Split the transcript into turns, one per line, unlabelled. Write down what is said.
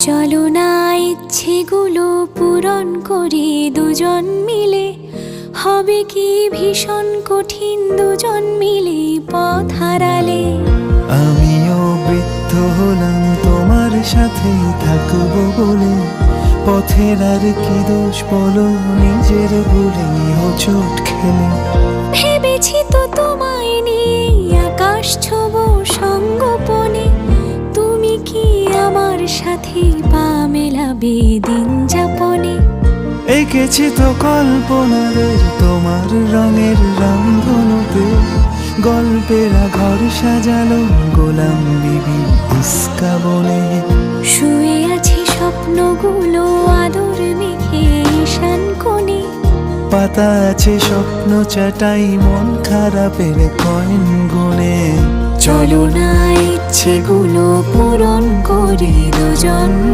চলো না ইচ্ছেগুলো পূরণ করি দুজন মিলে, হবে কি ভীষণ কঠিন দুজন মিলে পথ হারালে।
আমিও বৃদ্ধ হলাম তোমার সাথে থাকবো বলে, পথের আর কি দোষ বলো, নিজের ভুলেই হোঁচট খেলে।
ভেবেছি তো তোমায় নিয়ে আকাশ ছোবো সঙ্গোপনে, তুমি কি আমার সাথে পা মেলাবে দিন যাপনে।
এঁকেছি তো কল্পনাদের তোমার রঙের রামধনুতে, গল্পেরা ঘর সাজালো গোলাম বিবি ইস্কা বলে।
শুয়ে আছি স্বপ্নগুলো আদর মেখে ঈশান কোণে,
পাতা আছে স্বপ্ন চাটাই মন খারাপের কয়েন গুনে।
চলো না ইচ্ছেগুলো পূরণ করি দুজন